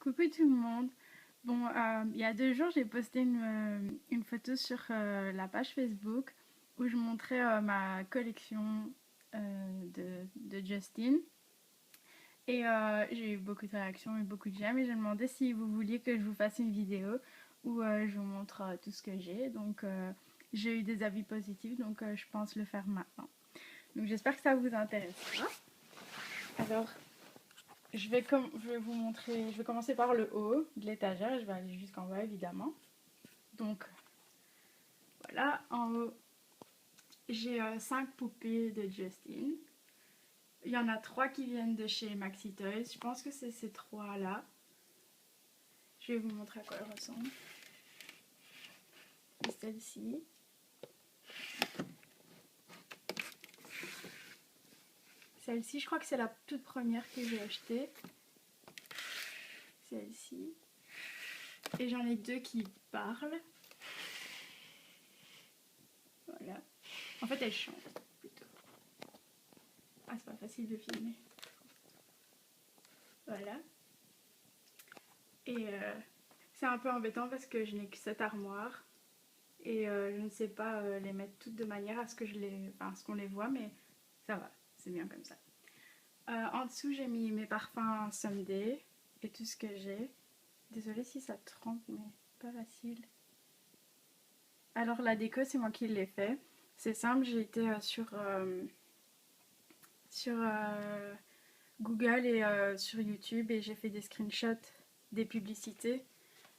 Coucou tout le monde. Bon, il y a 2 jours, j'ai posté une photo sur la page Facebook où je montrais ma collection de Justin. Et j'ai eu beaucoup de réactions et beaucoup de j'aime. Et j'ai demandé si vous vouliez que je vous fasse une vidéo où je vous montre tout ce que j'ai. Donc, j'ai eu des avis positifs, donc je pense le faire maintenant. Donc, j'espère que ça vous intéressera. Alors, je vais vous montrer, je vais commencer par le haut de l'étagère et je vais aller jusqu'en bas évidemment. Donc voilà, en haut, j'ai 5 poupées de Justin. Il y en a 3 qui viennent de chez Maxi Toys. Je pense que c'est ces 3 là. Je vais vous montrer à quoi elles ressemblent. Et celle-ci. Celle-ci, je crois que c'est la toute première que j'ai achetée. Celle-ci. Et j'en ai 2 qui parlent. Voilà. En fait, elles chantent plutôt. Ah, c'est pas facile de filmer. Voilà. Et c'est un peu embêtant parce que je n'ai que cette armoire. Et je ne sais pas les mettre toutes de manière à ce que ce qu'on les voit, mais ça va, c'est bien comme ça. En dessous, j'ai mis mes parfums Someday et tout ce que j'ai. Désolée si ça trempe, mais pas facile. Alors la déco, c'est moi qui l'ai fait. C'est simple, j'ai été sur Google et sur YouTube et j'ai fait des screenshots des publicités.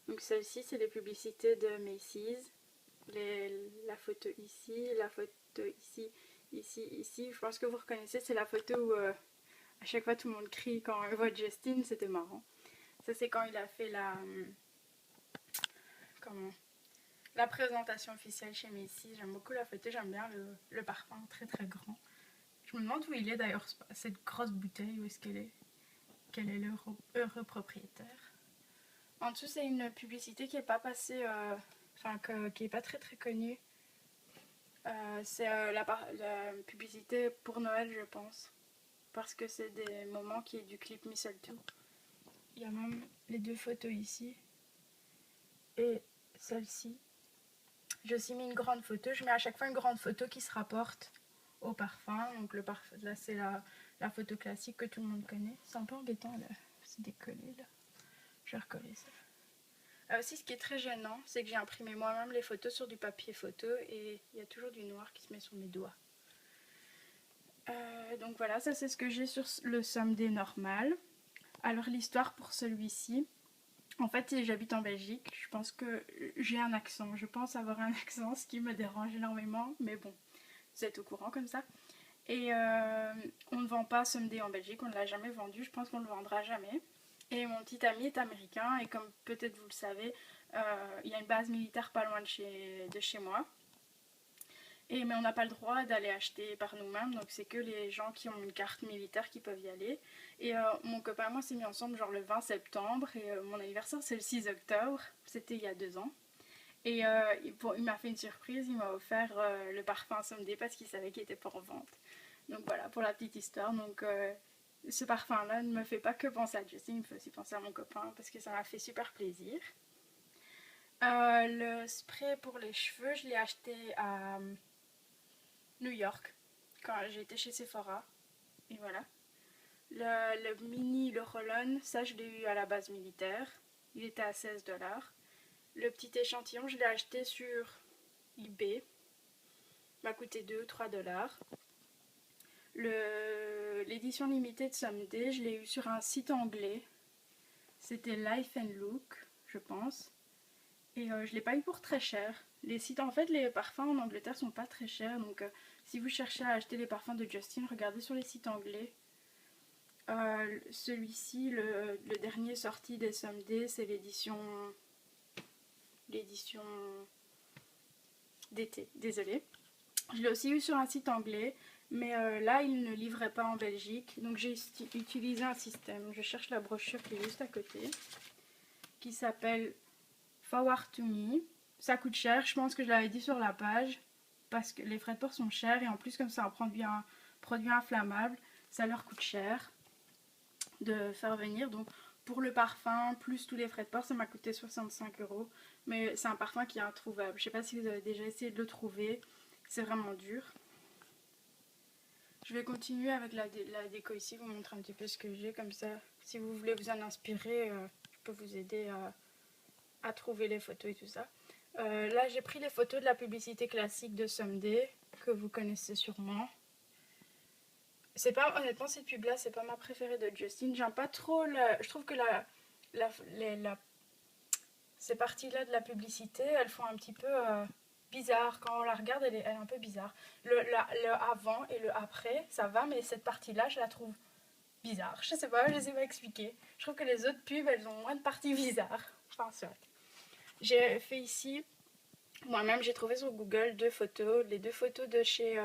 Donc celle-ci, c'est les publicités de Macy's. La photo ici, la photo ici, ici, ici. Je pense que vous reconnaissez, c'est la photo où à chaque fois tout le monde crie quand on voit Justin, c'était marrant. Ça c'est quand il a fait comment, la présentation officielle chez Macy's. J'aime beaucoup la photo, j'aime bien le parfum très très grand. Je me demande où il est d'ailleurs, cette grosse bouteille, où est-ce qu'elle est? Quel est l'heureux propriétaire? En dessous c'est une publicité qui est pas passée, qui est pas très très connue. C'est la publicité pour Noël, je pense. Parce que c'est des moments qui est du clip Mistletoe. Il y a même les 2 photos ici. Et celle-ci. J'ai aussi mis une grande photo. Je mets à chaque fois une grande photo qui se rapporte au parfum. Donc là, c'est la photo classique que tout le monde connaît. C'est un peu embêtant là. C'est décollé là. Je vais recoller ça. Aussi, ce qui est très gênant, c'est que j'ai imprimé moi-même les photos sur du papier photo et il y a toujours du noir qui se met sur mes doigts. Donc voilà, ça c'est ce que j'ai sur le Someday normal. Alors l'histoire pour celui-ci, en fait j'habite en Belgique, je pense que j'ai un accent, je pense avoir un accent, ce qui me dérange énormément, mais bon, vous êtes au courant comme ça. Et on ne vend pas Someday en Belgique, on ne l'a jamais vendu, je pense qu'on ne le vendra jamais. Et mon petit ami est américain et comme peut-être vous le savez, il y a une base militaire pas loin de chez moi. Mais on n'a pas le droit d'aller acheter par nous-mêmes, donc c'est que les gens qui ont une carte militaire qui peuvent y aller. Et mon copain et moi s'est mis ensemble genre le 20 septembre et mon anniversaire c'est le 6 octobre, c'était il y a 2 ans. Et il m'a fait une surprise, il m'a offert le parfum Someday parce qu'il savait qu'il était pas en vente. Donc voilà pour la petite histoire. Donc ce parfum-là ne me fait pas que penser à Justin, il me fait aussi penser à mon copain parce que ça m'a fait super plaisir. Le spray pour les cheveux, je l'ai acheté à New York quand j'ai été chez Sephora. Et voilà. Le mini, le roll-on, ça je l'ai eu à la base militaire. Il était à 16$. Le petit échantillon, je l'ai acheté sur eBay. Il m'a coûté 2 ou 3$. L'édition limitée de Someday, je l'ai eu sur un site anglais. C'était Life and Look, je pense. Et je ne l'ai pas eu pour très cher. Les sites, en fait, les parfums en Angleterre sont pas très chers. Donc, si vous cherchez à acheter les parfums de Justin, regardez sur les sites anglais. Celui-ci, le dernier sorti des Someday, c'est l'édition d'été. Désolée. Je l'ai aussi eu sur un site anglais, mais là, il ne livrait pas en Belgique. Donc, j'ai utilisé un système. Je cherche la brochure qui est juste à côté, qui s'appelle Forward to Me. Ça coûte cher, je pense que je l'avais dit sur la page, parce que les frais de port sont chers et en plus comme c'est un produit inflammable, ça leur coûte cher. de faire venir. Donc pour le parfum, plus tous les frais de port, ça m'a coûté 65 euros. Mais c'est un parfum qui est introuvable. Je sais pas si vous avez déjà essayé de le trouver. C'est vraiment dur. Je vais continuer avec la déco ici, vous montrer un petit peu ce que j'ai. Comme ça, si vous voulez vous en inspirer, je peux vous aider à trouver les photos et tout ça. Là, j'ai pris les photos de la publicité classique de Someday, que vous connaissez sûrement. C'est pas, honnêtement, cette pub-là, c'est pas ma préférée de Justin. J'aime pas trop je trouve que ces parties-là de la publicité, elles font un petit peu bizarre. Quand on la regarde, elle est un peu bizarre. Le avant et le après, ça va, mais cette partie-là, je la trouve bizarre. Je sais pas, je sais pas expliquer. Je trouve que les autres pubs, elles ont moins de parties bizarres. Enfin, c'est vrai. J'ai fait ici, moi-même, j'ai trouvé sur Google deux photos. Les deux photos de chez...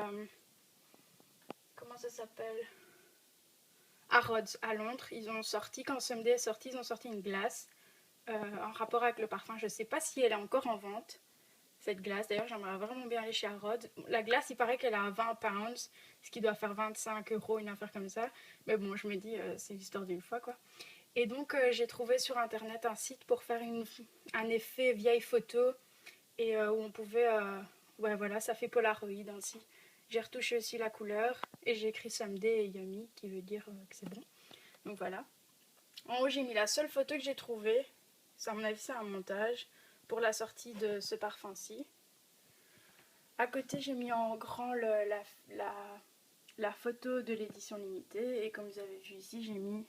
comment ça s'appelle, Harrods à Londres. Ils ont sorti, quand Someday est sorti, ils ont sorti une glace en rapport avec le parfum. Je sais pas si elle est encore en vente, cette glace. D'ailleurs, j'aimerais vraiment bien aller chez Harrods. La glace, il paraît qu'elle est à 20 pounds, ce qui doit faire 25 euros, une affaire comme ça. Mais bon, je me dis, c'est l'histoire d'une fois, quoi. Et donc, j'ai trouvé sur internet un site pour faire un effet vieille photo et où on pouvait. Ouais, voilà, ça fait Polaroid ainsi. J'ai retouché aussi la couleur et j'ai écrit Someday et Yummy qui veut dire que c'est bon. Donc voilà. En haut, j'ai mis la seule photo que j'ai trouvée. Ça, à mon avis, c'est un montage pour la sortie de ce parfum-ci. À côté, j'ai mis en grand la photo de l'édition limitée. Et comme vous avez vu ici, j'ai mis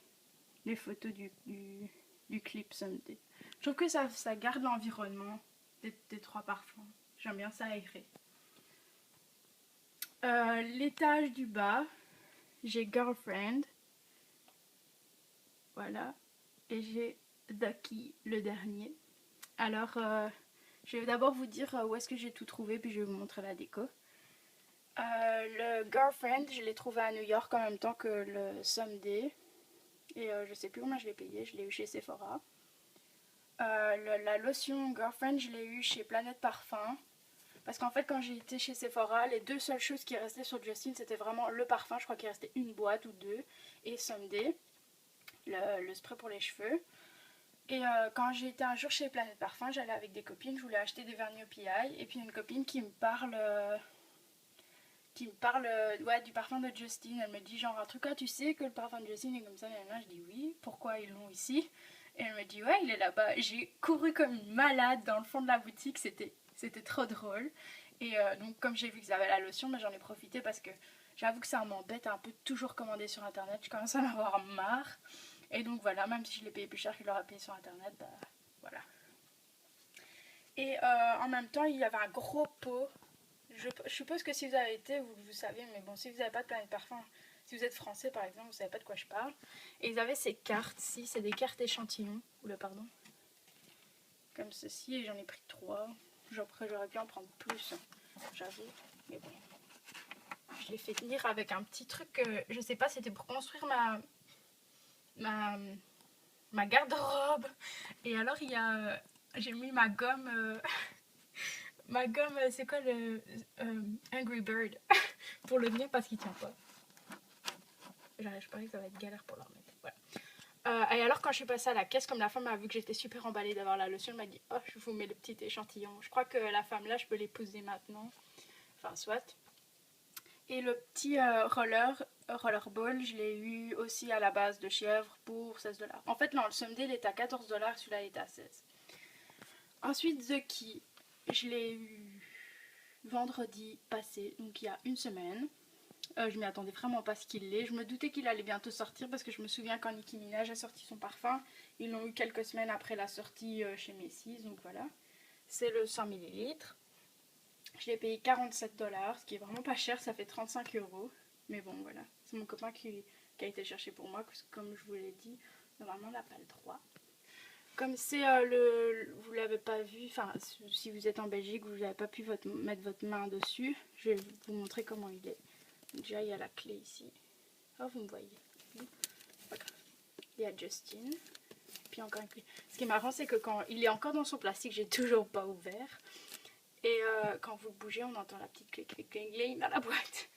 les photos du clip Someday. Je trouve que ça garde l'environnement des trois parfums. J'aime bien ça aéré. L'étage du bas, j'ai Girlfriend. Voilà. Et j'ai Ducky, le dernier. Alors, je vais d'abord vous dire où est-ce que j'ai tout trouvé, puis je vais vous montrer la déco. Le Girlfriend, je l'ai trouvé à New York en même temps que le Someday. Et je sais plus combien je l'ai payé, je l'ai eu chez Sephora. La lotion Girlfriend, je l'ai eu chez Planète Parfum. Parce qu'en fait, quand j'ai été chez Sephora, les deux seules choses qui restaient sur Justin, c'était vraiment le parfum. Je crois qu'il restait une boîte ou deux. Et Someday, le spray pour les cheveux. Et quand j'ai été un jour chez Planète Parfum, j'allais avec des copines, je voulais acheter des vernis au PI. Et puis une copine qui me parle ouais, du parfum de Justin. Elle me dit genre un truc, ah tu sais que le parfum de Justin est comme ça. Et là, je dis oui, pourquoi ils l'ont ici? Et elle me dit ouais, il est là-bas. J'ai couru comme une malade dans le fond de la boutique, c'était trop drôle. Et donc comme j'ai vu qu'ils avaient la lotion, mais j'en ai profité parce que j'avoue que ça m'embête un peu de toujours commander sur internet. Je commence à en avoir marre. Et donc voilà, même si je l'ai payé plus cher qu'il l'aurait payé sur internet, bah voilà. Et en même temps, il y avait un gros pot. Je suppose que si vous avez été, vous savez, mais bon, si vous n'avez pas de Planète Parfum, si vous êtes français par exemple, vous savez pas de quoi je parle. Et ils avaient ces cartes-ci, c'est des cartes échantillons, oula pardon, comme ceci, et j'en ai pris 3. Après j'aurais pu en prendre plus, j'avoue, mais bon. Je l'ai fait tenir avec un petit truc, je sais pas, c'était pour construire ma garde-robe. Et alors il y a, j'ai mis ma gomme, ma gomme, c'est quoi le Angry Bird pour le tenir parce qu'il tient pas. Je parie que ça va être galère pour le remettre. Voilà. Et alors quand je suis passée à la caisse, comme la femme a vu que j'étais super emballée d'avoir la lotion, elle m'a dit oh je vous mets le petit échantillon. Je crois que la femme là je peux l'épouser maintenant. Enfin soit. Et le petit rollerball, je l'ai eu aussi à la base de Chèvre pour 16$. En fait non, le Someday il est à 14$, celui-là il est à 16$. Ensuite The Key, je l'ai eu vendredi passé, donc il y a une semaine. Je m'y attendais vraiment pas ce qu'il l'est. Je me doutais qu'il allait bientôt sortir parce que je me souviens quand Nicki Minaj a sorti son parfum, ils l'ont eu quelques semaines après la sortie chez Macy's, donc voilà. C'est le 100 ml. Je l'ai payé 47$, ce qui est vraiment pas cher, ça fait 35€. Mais bon, voilà. C'est mon copain qui a été chercher pour moi, parce que comme je vous l'ai dit, normalement on n'a pas le droit. Comme c'est vous l'avez pas vu, enfin si vous êtes en Belgique, vous n'avez pas pu mettre votre main dessus, je vais vous montrer comment il est. Déjà il y a la clé ici. Oh vous me voyez. Pas grave. Il y a Justin. Puis encore une clé. Ce qui est marrant c'est que quand il est encore dans son plastique, j'ai toujours pas ouvert. Et quand vous le bougez, on entend la petite clé cling dans la boîte.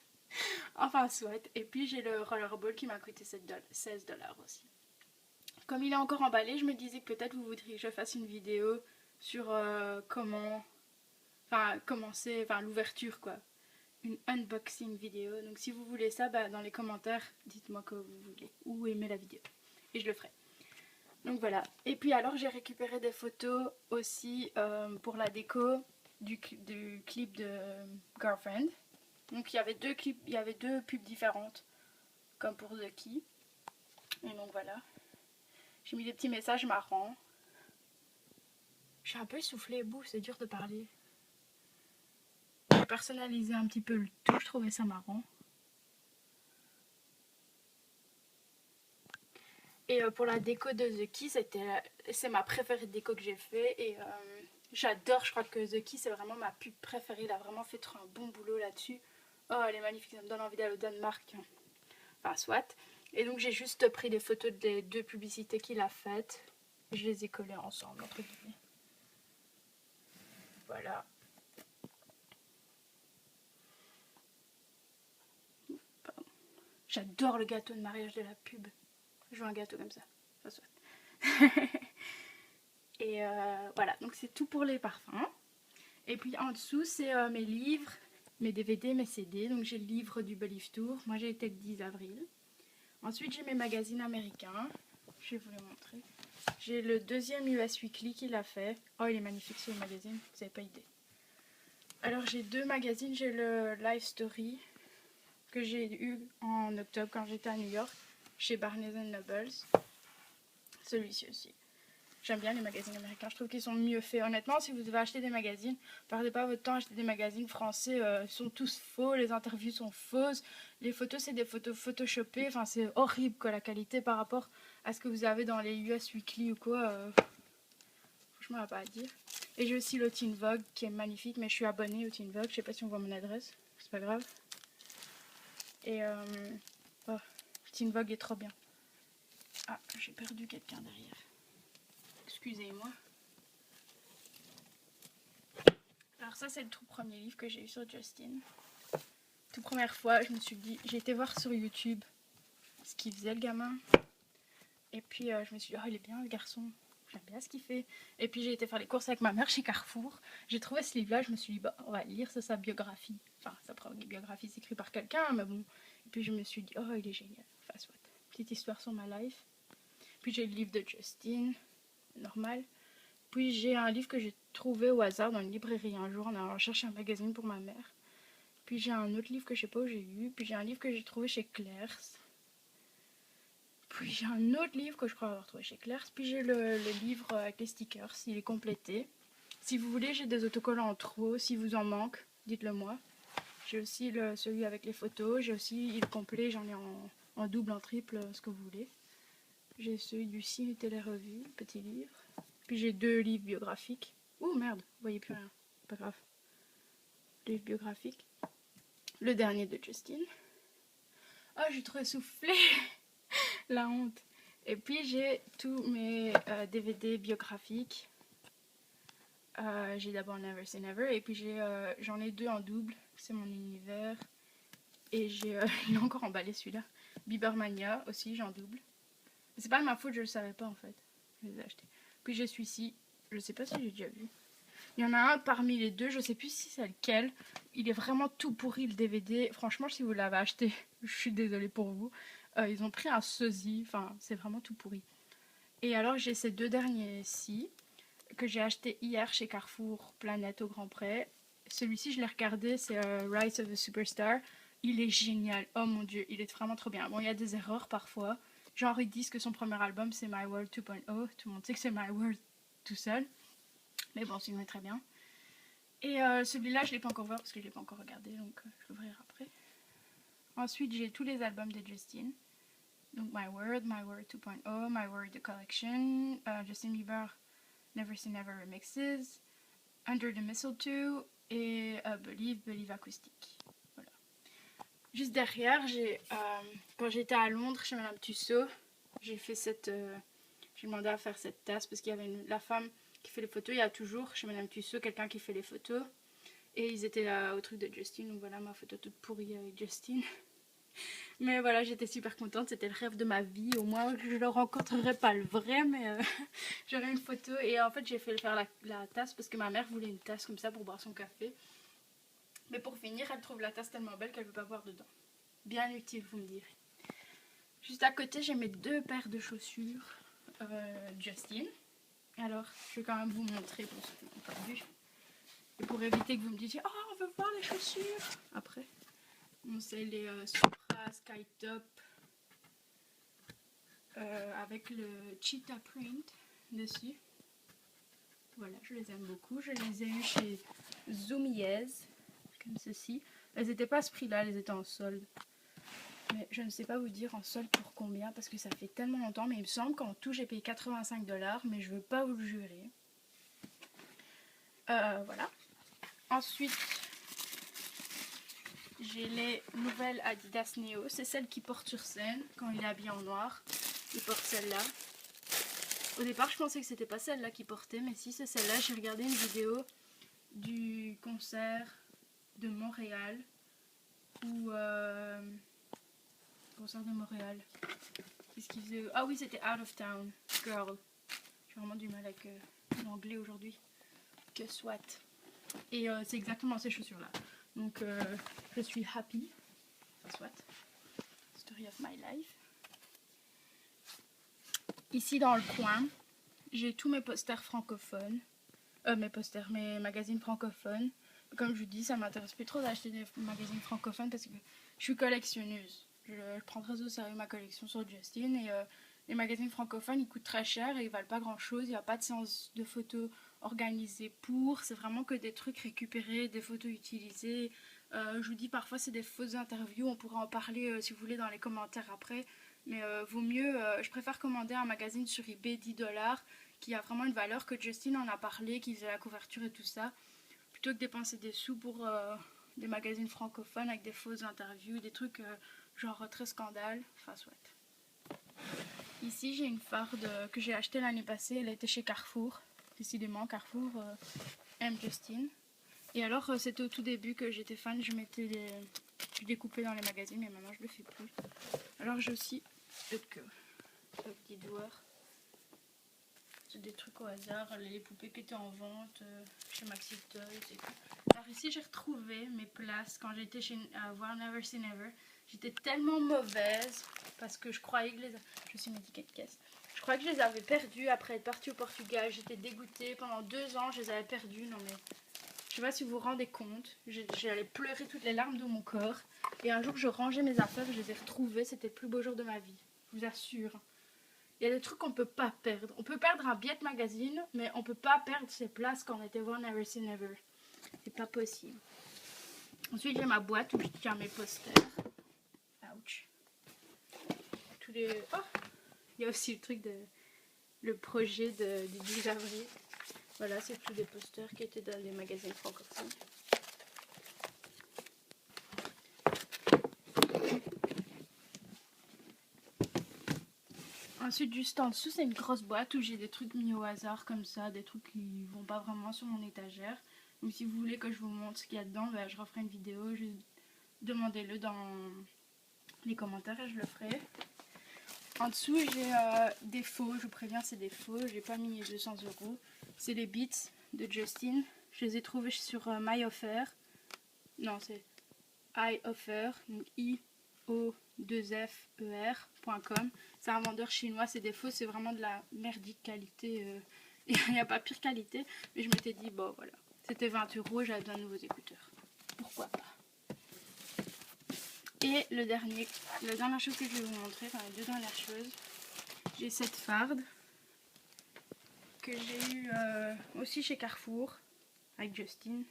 Enfin soit. Et puis j'ai le rollerball qui m'a coûté 16$ aussi. comme il est encore emballé, je me disais que peut-être vous voudriez que je fasse une vidéo sur comment, enfin commencer, enfin l'ouverture quoi, une unboxing vidéo. Donc si vous voulez ça, bah, dans les commentaires, dites-moi que vous voulez ou aimez la vidéo et je le ferai. Donc voilà. Et puis alors j'ai récupéré des photos aussi pour la déco du clip de Girlfriend. Donc il y avait deux clips, il y avait deux pubs différentes comme pour The Key. Et donc voilà. J'ai mis des petits messages marrants. Je suis un peu essoufflée, bouh, c'est dur de parler. J'ai personnalisé un petit peu le tout, je trouvais ça marrant. Et pour la déco de The Key, c'est ma préférée de déco que j'ai fait. Et j'adore, je crois que The Key c'est vraiment ma pub préférée. Il a vraiment fait un bon boulot là-dessus. Oh, elle est magnifique, ça me donne envie d'aller au Danemark. Enfin, soit. Et donc j'ai juste pris des photos des deux publicités qu'il a faites. Je les ai collées ensemble, entre guillemets. Voilà. J'adore le gâteau de mariage de la pub. Je veux un gâteau comme ça. Ça soit. Et voilà, donc c'est tout pour les parfums. Et puis en dessous, c'est mes livres, mes DVD, mes CD. Donc j'ai le livre du Believe Tour. Moi j'ai été le 10 avril. Ensuite j'ai mes magazines américains. Je vais vous les montrer. J'ai le deuxième US Weekly qu'il a fait. Oh, il est magnifique ce magazine, vous n'avez pas idée. Alors j'ai deux magazines. J'ai le Life Story que j'ai eu en octobre quand j'étais à New York chez Barnes Nobles. Celui-ci aussi. J'aime bien les magazines américains, je trouve qu'ils sont mieux faits. Honnêtement, si vous devez acheter des magazines, perdez pas votre temps à acheter des magazines français. Ils sont tous faux, les interviews sont fausses, les photos c'est des photos photoshopées. Enfin, c'est horrible quoi, la qualité par rapport à ce que vous avez dans les US Weekly ou quoi. Franchement, il n'y a pas à dire. Et j'ai aussi le Teen Vogue qui est magnifique, mais je suis abonnée au Teen Vogue. Je sais pas si on voit mon adresse, c'est pas grave. Et oh, Teen Vogue est trop bien. Ah, j'ai perdu quelqu'un derrière. Excusez-moi. Alors ça c'est le tout premier livre que j'ai eu sur Justin. Toute première fois, je me suis dit, j'ai été voir sur YouTube ce qu'il faisait le gamin. Et puis je me suis dit, oh il est bien le garçon, j'aime bien ce qu'il fait. Et puis j'ai été faire les courses avec ma mère chez Carrefour. J'ai trouvé ce livre-là, je me suis dit, bah on va lire, c'est sa biographie. Enfin, sa propre biographie, c'est écrit par quelqu'un, mais bon. Et puis je me suis dit, oh il est génial. Enfin, soit. Petite histoire sur ma life. Puis j'ai le livre de Justin, normal. Puis j'ai un livre que j'ai trouvé au hasard dans une librairie un jour en allant chercher un magazine pour ma mère. Puis j'ai un autre livre que je sais pas où j'ai eu. Puis j'ai un livre que j'ai trouvé chez Claire's. Puis j'ai un autre livre que je crois avoir trouvé chez Claire's. Puis j'ai le livre avec les stickers, il est complété. Si vous voulez, j'ai des autocollants en trop. Si vous en manque, dites-le moi. J'ai aussi celui avec les photos. J'ai aussi le complet, j'en ai en double, en triple, ce que vous voulez. J'ai celui du Cine et Télé-Revue, petit livre. Puis j'ai deux livres biographiques. Ouh merde, vous voyez plus rien. Pas grave. Livre biographique. Le dernier de Justin. Oh, j'ai trop essoufflé. La honte. Et puis j'ai tous mes DVD biographiques. J'ai d'abord Never Say Never. Et puis j'en ai deux en double. C'est mon univers. Et il est encore emballé celui-là. Bibermania aussi, j'ai en double. Mais c'est pas de ma faute, je le savais pas en fait. Je les ai achetés. Puis j'ai celui-ci. Je sais pas si j'ai déjà vu. Il y en a un parmi les deux, je sais plus si c'est lequel. Il est vraiment tout pourri le DVD. Franchement, si vous l'avez acheté, je suis désolée pour vous. Ils ont pris un sosie, enfin, c'est vraiment tout pourri. Et alors, j'ai ces deux derniers-ci que j'ai acheté hier chez Carrefour Planète au Grand Prix. Celui-ci, je l'ai regardé, c'est Rise of a Superstar. Il est génial. Oh mon dieu, il est vraiment trop bien. Bon, il y a des erreurs parfois. Genre, ils disent que son premier album, c'est My World 2.0. Tout le monde sait que c'est My World tout seul. Mais bon, sinon, il est très bien. Et celui-là, je ne l'ai pas encore vu parce que je ne l'ai pas encore regardé, donc je l'ouvrirai après. Ensuite, j'ai tous les albums de Justin. Donc My World 2.0, My World The Collection, Justin Bieber, Never Say Never Remixes, Under the Mistletoe et Believe Acoustic. Voilà. Juste derrière, quand j'étais à Londres chez Madame Tussaud, j'ai demandé à faire cette tasse parce qu'il y avait la femme qui fait les photos. Il y a toujours chez Madame Tussaud quelqu'un qui fait les photos. Et ils étaient là au truc de Justin, donc voilà ma photo toute pourrie avec Justin. Mais voilà, j'étais super contente, c'était le rêve de ma vie. Au moins, je ne rencontrerai pas le vrai, mais j'aurai une photo. Et en fait, j'ai fait faire la tasse parce que ma mère voulait une tasse comme ça pour boire son café. Mais pour finir, elle trouve la tasse tellement belle qu'elle ne veut pas boire dedans. Bien utile, vous me direz. Juste à côté, j'ai mes 2 paires de chaussures Justin. Alors, je vais quand même vous montrer pour ceux qui n'ont pas vu. Et pour éviter que vous me disiez « Oh, on veut voir les chaussures !» Après, bon, c'est les Supra Skytop avec le cheetah print dessus. Voilà, je les aime beaucoup. Je les ai eues chez Zoomies, comme ceci. Elles n'étaient pas à ce prix-là, elles étaient en solde. Mais je ne sais pas vous dire en solde pour combien, parce que ça fait tellement longtemps. Mais il me semble qu'en tout, j'ai payé 85 $, mais je ne veux pas vous le jurer. Voilà. Ensuite, j'ai les nouvelles Adidas Neo. C'est celle qui porte sur scène quand il est habillé en noir. Il porte celle-là. Au départ, je pensais que c'était pas celle-là qui portait, mais si c'est celle-là. J'ai regardé une vidéo du concert de Montréal ou concert de Montréal. Qu'est-ce qu'il faisait? Ah oui, c'était Out of Town Girl. J'ai vraiment du mal avec l'anglais aujourd'hui. Que soit. Et c'est exactement ces chaussures-là. Donc je suis happy. Soit. Story of my life. Ici dans le coin, j'ai tous mes posters francophones. Mes magazines francophones. Comme je vous dis, ça m'intéresse plus trop d'acheter des magazines francophones parce que je suis collectionneuse. Je prends très au sérieux ma collection sur Justin et les magazines francophones ils coûtent très cher et ils valent pas grand chose. Il n'y a pas de séance de photos organisée pour. C'est vraiment que des trucs récupérés, des photos utilisées. Je vous dis parfois c'est des fausses interviews. On pourra en parler si vous voulez dans les commentaires après. Mais vaut mieux, je préfère commander un magazine sur eBay 10 $, qui a vraiment une valeur, que Justin en a parlé, qui faisait la couverture et tout ça, plutôt que dépenser des sous pour des magazines francophones avec des fausses interviews, des trucs genre très scandale, enfin soit. Ici j'ai une farde que j'ai achetée l'année passée, elle était chez Carrefour, décidément Carrefour aime Justin. Et alors c'était au tout début que j'étais fan, je découpais dans les magazines, mais maintenant je le fais plus. Alors j'ai aussi le petit doigt. C'est des trucs au hasard, les poupées qui étaient en vente chez Maxi Toys et tout. Alors ici j'ai retrouvé mes places quand j'étais chez voir Never See Never. J'étais tellement mauvaise parce que je croyais que je suis une étiquette caisse. Je croyais que je les avais perdues après être partie au Portugal. J'étais dégoûtée. Pendant 2 ans je les avais perdues. Non mais je sais pas si vous vous rendez compte. J'allais pleurer toutes les larmes de mon corps. Et un jour je rangeais mes affaires, je les ai retrouvées. C'était le plus beau jour de ma vie. Je vous assure. Il y a des trucs qu'on peut pas perdre. On peut perdre un billet de magazine, mais on peut pas perdre ses places quand on était voir Never See Never. C'est pas possible. Ensuite, j'ai ma boîte où je tiens mes posters. Ouch. Tous les... Oh, il y a aussi le truc de... Le projet du 12 avril. Voilà, c'est tous des posters qui étaient dans les magazines francophones. Ensuite, juste en dessous, c'est une grosse boîte où j'ai des trucs mis au hasard comme ça, des trucs qui vont pas vraiment sur mon étagère. Donc si vous voulez que je vous montre ce qu'il y a dedans, ben, je referai une vidéo, demandez-le dans les commentaires et je le ferai. En dessous, j'ai des faux, je vous préviens, c'est des faux, j'ai pas mis 200 €. C'est les Beats de Justin. Je les ai trouvés sur MyOffer. Non, c'est iOffer, donc IO2FER.com. C'est un vendeur chinois, c'est des faux, c'est vraiment de la merdique qualité. Il n'y a pas pire qualité, mais je m'étais dit, bon voilà, c'était 20 €, j'avais besoin de nouveaux écouteurs. Pourquoi pas. Et la dernière chose que je vais vous montrer, enfin les 2 dernières choses, j'ai cette farde que j'ai eu aussi chez Carrefour avec Justin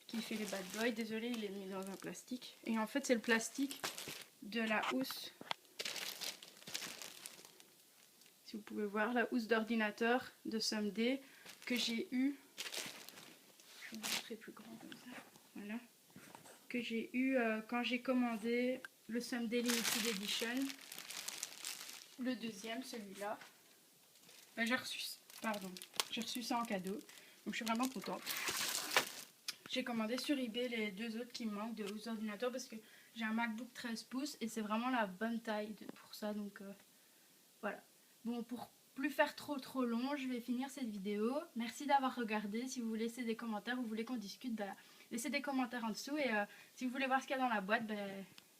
qui fait les bad boys. Désolée, il est mis dans un plastique. Et en fait, c'est le plastique de la housse. Si vous pouvez voir, la housse d'ordinateur de Someday que j'ai eu. Je vais vous montrer plus grand comme ça. Voilà. Que j'ai eu quand j'ai commandé le Someday Limited Edition. Le deuxième, celui-là. J'ai reçu ça en cadeau. Donc je suis vraiment contente. J'ai commandé sur eBay les 2 autres qui me manquent de housses d'ordinateur parce que J'ai un MacBook 13 pouces et c'est vraiment la bonne taille pour ça, donc voilà. Bon, pour plus faire trop long, je vais finir cette vidéo. Merci d'avoir regardé. Si vous voulez laisser des commentaires, vous voulez qu'on discute, bah, laissez des commentaires en dessous. Et si vous voulez voir ce qu'il y a dans la boîte, bah,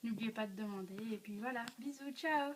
n'oubliez pas de demander. Et puis voilà, bisous, ciao!